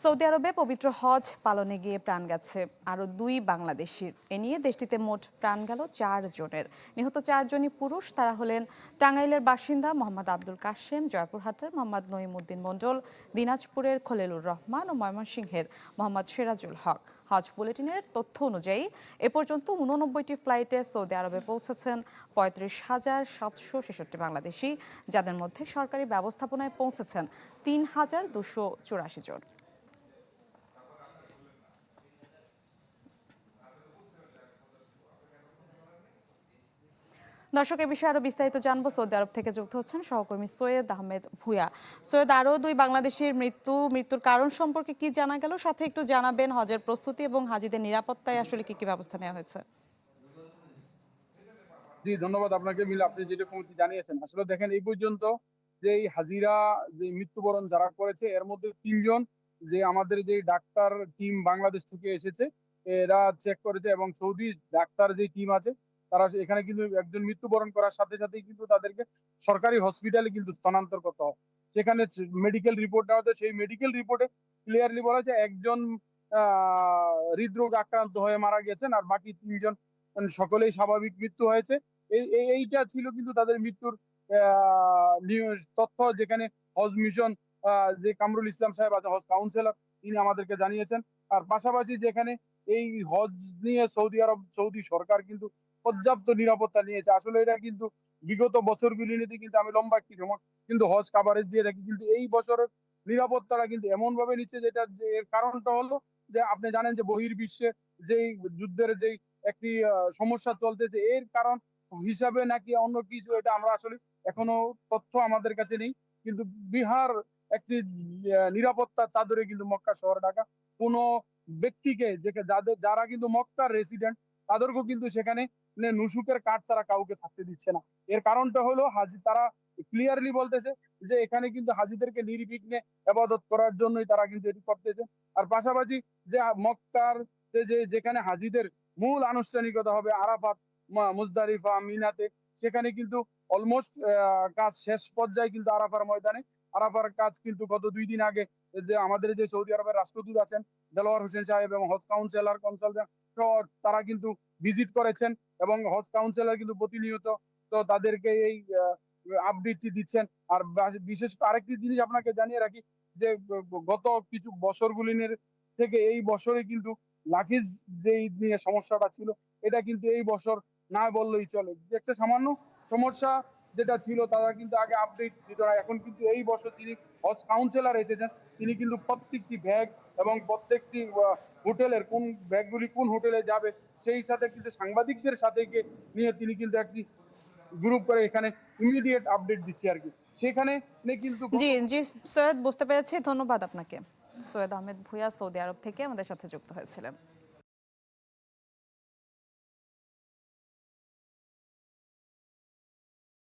Saudi আরবে পবিত্র হজ পালনে গিয়ে প্রাণ গেছে আরও 2 বাংলাদেশির। এ নিয়ে দেশটিতে মোট প্রাণ গেল 4 জনের। নিহত 4 জনই পুরুষ। তারা হলেন টাঙ্গাইলের বাসিন্দা মোহাম্মদ আব্দুল কাশেম, জয়পুরহাটের মোহাম্মদ নঈমুদ্দিন মণ্ডল, দিনাজপুরের খলিলুর রহমান ও ময়মনসিংহের মোহাম্মদ সিরাজুল হক। হজ বুলেটিনের তথ্য অনুযায়ী এ পর্যন্ত 89টি ফ্লাইটে সৌদি আরবে পৌঁছেছেন 35,766 বাংলাদেশি, যাদের মধ্যে সরকারি ব্যবস্থাপনায় পৌঁছেছেন 3,284 জন। দর্শক, এ বিষয়ে আরো বিস্তারিত জানবো। সৌদি আরব থেকে যুক্ত হচ্ছেন সহকর্মী সৈয়দ আহমেদ ভুয়া। সৈয়দ, আরো 2 বাংলাদেশের মৃত্যুর কারণ সম্পর্কে কি জানা গেল? সাথে একটু জানাবেন হজের প্রস্তুতি এবং হাজিদের নিরাপত্তায় আসলে কি কি ব্যবস্থা নেওয়া হয়েছে। জি, ধন্যবাদ আপনাকে। আপনি যেরকম জানিয়েছেন, আসলে দেখেন এই পর্যন্ত যে এই হাজিরা যে মৃত্যুবরণ যারা করেছে এর মধ্যে 3 জন যে আমাদের যে ডাক্তার টিম বাংলাদেশ থেকে এসেছে এরা চেক করেছে, এবং সৌদি ডাক্তার যে টিম আছে তারা এখানে কিন্তু একজন মৃত্যুবরণ করার সাথে সাথেই কিন্তু তাদেরকে সরকারি হসপিটালে কিন্তু স্থানান্তর করতে হয়। সেখানে মেডিকেল রিপোর্ট নেওয়া হতো, সেই মেডিকেল রিপোর্টে ক্লিয়ারলি বলা হয়েছে একজন হৃদরোগ আক্রান্ত হয়ে মারা গেছেন, আর বাকি 3 জন সকলেই স্বাভাবিক মৃত্যু হয়েছে। এইটা ছিল কিন্তু তাদের মৃত্যুর তথ্য, যেখানে হজ মিশন যে কামরুল ইসলাম সাহেব আছে, হজ কাউন্সিলর, তিনি আমাদেরকে জানিয়েছেন। আর পাশাপাশি যেখানে এই হজ নিয়ে সৌদি সরকার কিন্তু পর্যাপ্ত নিরাপত্তা নিয়েছে। আসলে এটা কিন্তু বিগত বছরগুলি নিতে কিন্তু আমি লম্বা একটি সময় কিন্তু হজ কাভারেজ দিয়ে থাকি, কিন্তু এই বছরের নিরাপত্তাটা কিন্তু এমন ভাবে নিচ্ছে, যেটা যে এর কারণটা হলো যে আপনি জানেন যে বহির্বিশ্বে যেই যুদ্ধের যেই একটি সমস্যা চলতেছে, এর কারণ হিসাবে নাকি অন্য কিছু, এটা আমরা আসলে এখনো তথ্য আমাদের কাছে নেই। কিন্তু বিহার একটি নিরাপত্তার চাদরে কিন্তু মক্কা শহর ঢাকা। কোন ব্যক্তিকে যারা কিন্তু মক্কার রেসিডেন্ট তাদেরকেও কিন্তু সেখানে নুসুকের কার্ড ছাড়া কাউকে থাকতে দিচ্ছে না। এর কারণটা হলো তারা ক্লিয়ারলি বলতেছে যে এখানে কিন্তু হাজিদেরকে নির্বিঘ্নে ইবাদত করার জন্যই তারা কিন্তু এটি করতেছে। আর পাশাপাশি যে মক্কার যেখানে হাজিদের মূল আনুষ্ঠানিকতা হবে আরাফাত, মুজদালিফা, মিনাতে, সেখানে কিন্তু অলমোস্ট কাজ শেষ পর্যায়ে কিন্তু আরাফার ময়দানে। আরাফার কাজ কিন্তু গত 2 দিন আগে যে আমাদের যে সৌদি আরবের রাষ্ট্রদূত আছেন দেলোয়ার হোসেন সাহেব এবং হজ কাউন্সিলর কনসালটেন্ট তারা কিন্তু ভিজিট করেছেন, এবং হজ কাউন্সিলর কিন্তু প্রতিনিয়ত তো তাদেরকে এই আপডেটটি দিচ্ছেন। আর বিশেষ আরেকটি জিনিস আপনাকে জানিয়ে রাখি যে গত কিছু বছরগুলির থেকে এই বছরে কিন্তু লাগেজ যেই নিয়ে সমস্যাটা ছিল, এটা কিন্তু এই বছর না বললেই চলে। যে একটা সামান্য সমস্যা যেটা ছিল তারা কিন্তু আগে আপডেট দিত না, এখন কিন্তু এই বছর যিনি হজ কাউন্সিলর এসেছেন তিনি কিন্তু প্রত্যেকটি ব্যাগ এবং প্রত্যেকটি হোটেলের কোন ব্যাগগুলি কোন হোটেলে যাবে সেই সাথে কিন্তু সাংবাদিকদের সাথে নিয়ে তিনি কিন্তু একটি গ্রুপ করে এখানে ইমিডিয়েট আপডেট দিচ্ছে আর কি। সেখানে কিন্তু জি জি সৈয়দ, বুঝতে পেরেছি। ধন্যবাদ আপনাকে। সৈয়দ আহমেদ ভুয়া সৌদি আরব থেকে আমাদের সাথে যুক্ত হয়েছিলেন।